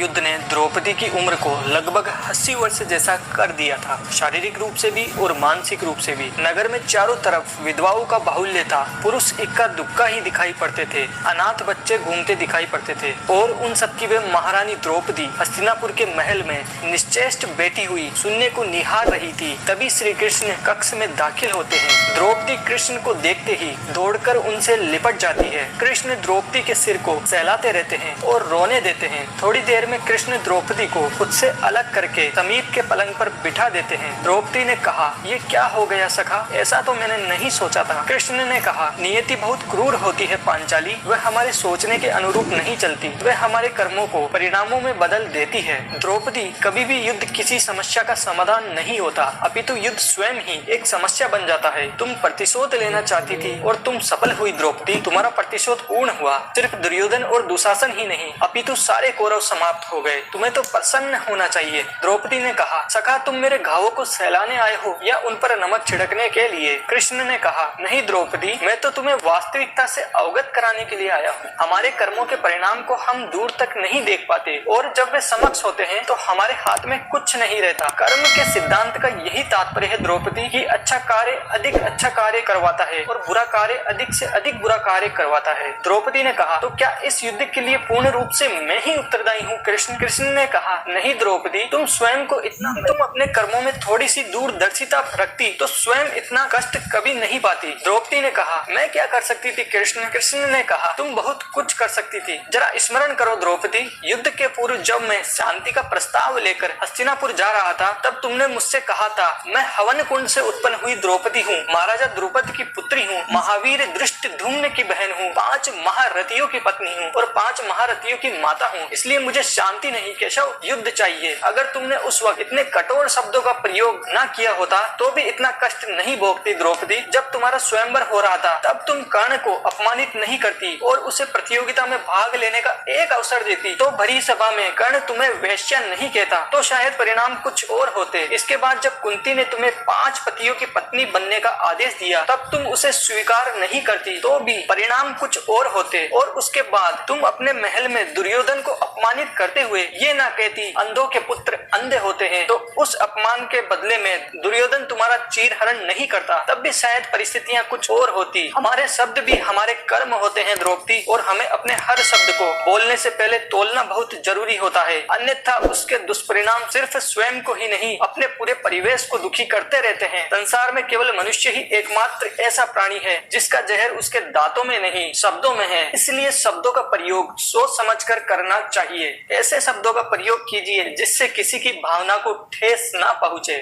युद्ध ने द्रौपदी की उम्र को लगभग 80 वर्ष जैसा कर दिया था, शारीरिक रूप से भी और मानसिक रूप से भी। नगर में चारों तरफ विधवाओं का बाहुल्य था, पुरुष इक्का दुक्का ही दिखाई पड़ते थे, अनाथ बच्चे घूमते दिखाई पड़ते थे और उन सबकी वे महारानी द्रौपदी हस्तिनापुर के महल में निश्चेष्ट बैठी हुई शून्य को निहार रही थी। तभी श्री कृष्ण कक्ष में दाखिल होते हैं। द्रौपदी कृष्ण को देखते ही दौड़कर उनसे लिपट जाती है। कृष्ण द्रौपदी के सिर को सहलाते रहते हैं और रोने देते हैं। थोड़ी देर में कृष्ण द्रौपदी को खुद से अलग करके समीप के पलंग पर बिठा देते हैं। द्रौपदी ने कहा, ये क्या हो गया सखा, ऐसा तो मैंने नहीं सोचा था। कृष्ण ने कहा, नियति बहुत क्रूर होती है पांचाली, वह हमारे सोचने के अनुरूप नहीं चलती, वह हमारे कर्मों को परिणामों में बदल देती है। द्रौपदी, कभी भी युद्ध किसी समस्या का समाधान नहीं होता, अपितु युद्ध स्वयं ही एक समस्या बन जाता है। तुम प्रतिशोध लेना चाहती थी और तुम सफल हुई द्रौपदी, तुम्हारा प्रतिशोध पूर्ण हुआ। सिर्फ दुर्योधन और दुशासन ही नहीं, अपितु सारे कौरव समाप्त हो गए। तुम्हें तो प्रसन्न होना चाहिए। द्रौपदी ने कहा, सखा तुम मेरे घावों को सहलाने आए हो या उन पर नमक छिड़कने के लिए? कृष्ण ने कहा, नहीं द्रौपदी, मैं तो तुम्हें वास्तविकता से अवगत कराने के लिए आया हूँ। हमारे कर्मों के परिणाम को हम दूर तक नहीं देख पाते और जब वे समक्ष होते हैं तो हमारे हाथ में कुछ नहीं रहता। कर्म के सिद्धांत का यही तात्पर्य है द्रौपदी कि अच्छा कार्य अधिक अच्छा कार्य करवाता है और बुरा कार्य अधिक से अधिक बुरा कार्य करवाता है। द्रौपदी ने कहा, तो क्या इस युद्ध के लिए पूर्ण रूप से मैं ही उत्तरदायी हूँ? कृष्ण ने कहा, नहीं द्रौपदी, तुम स्वयं को इतना, तुम अपने कर्मों में थोड़ी सी दूरदर्शिता रखती तो स्वयं इतना कष्ट कभी नहीं पाती। द्रौपदी ने कहा, मैं क्या कर सकती थी कृष्ण ने कहा, तुम बहुत कुछ कर सकती थी। जरा स्मरण करो द्रौपदी, युद्ध के पूर्व जब मैं शांति का प्रस्ताव लेकर हस्तिनापुर जा रहा था तब तुमने मुझसे कहा था, मैं हवन कुंड से उत्पन्न हुई द्रौपदी हूँ, महाराजा द्रुपद की पुत्री हूँ, महावीर धृष्टद्युम्न की बहन हूँ, 5 महारथियों की पत्नी हूँ और 5 महारथियों की माता हूँ, इसलिए मुझे शांति नहीं केशव, युद्ध चाहिए। अगर तुमने उस वक्त इतने कठोर शब्दों का प्रयोग न किया होता तो भी इतना कष्ट नहीं भोगती द्रौपदी। जब तुम्हारा स्वयंवर हो रहा था तब तुम कर्ण को अपमानित नहीं करती और उसे प्रतियोगिता में भाग लेने का एक अवसर देती, तो भरी सभा में कर्ण तुम्हें वेश्या नहीं कहता तो शायद परिणाम कुछ और होते। इसके बाद जब कुंती ने तुम्हें 5 पतियों की पत्नी बनने का आदेश दिया तब तुम उसे स्वीकार नहीं करती तो भी परिणाम कुछ और होते। और उसके बाद तुम अपने महल में दुर्योधन को अपमानित करते हुए ये ना कहती, अंधों के पुत्र अंधे होते हैं, तो उस अपमान के बदले में दुर्योधन तुम्हारा चीरहरण नहीं करता, तब भी शायद परिस्थितियां कुछ और होती। हमारे शब्द भी हमारे कर्म होते हैं द्रौपदी, और हमें अपने हर शब्द को बोलने से पहले तोलना बहुत जरूरी होता है, अन्यथा उसके दुष्परिणाम सिर्फ स्वयं को ही नहीं अपने पूरे परिवेश को दुखी करते रहते हैं। संसार में केवल मनुष्य ही एकमात्र ऐसा प्राणी है जिसका जहर उसके दांतों में नहीं शब्दों में है, इसलिए शब्दों का प्रयोग सोच समझकर करना चाहिए। ऐसे शब्दों का प्रयोग कीजिए जिससे किसी की भावना को ठेस ना पहुंचे।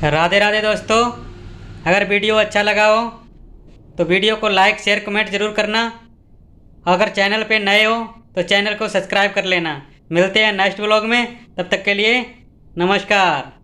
राधे राधे दोस्तों, अगर वीडियो अच्छा लगा हो तो वीडियो को लाइक शेयर कमेंट जरूर करना। अगर चैनल पे नए हो तो चैनल को सब्सक्राइब कर लेना। मिलते हैं नेक्स्ट व्लॉग में, तब तक के लिए नमस्कार।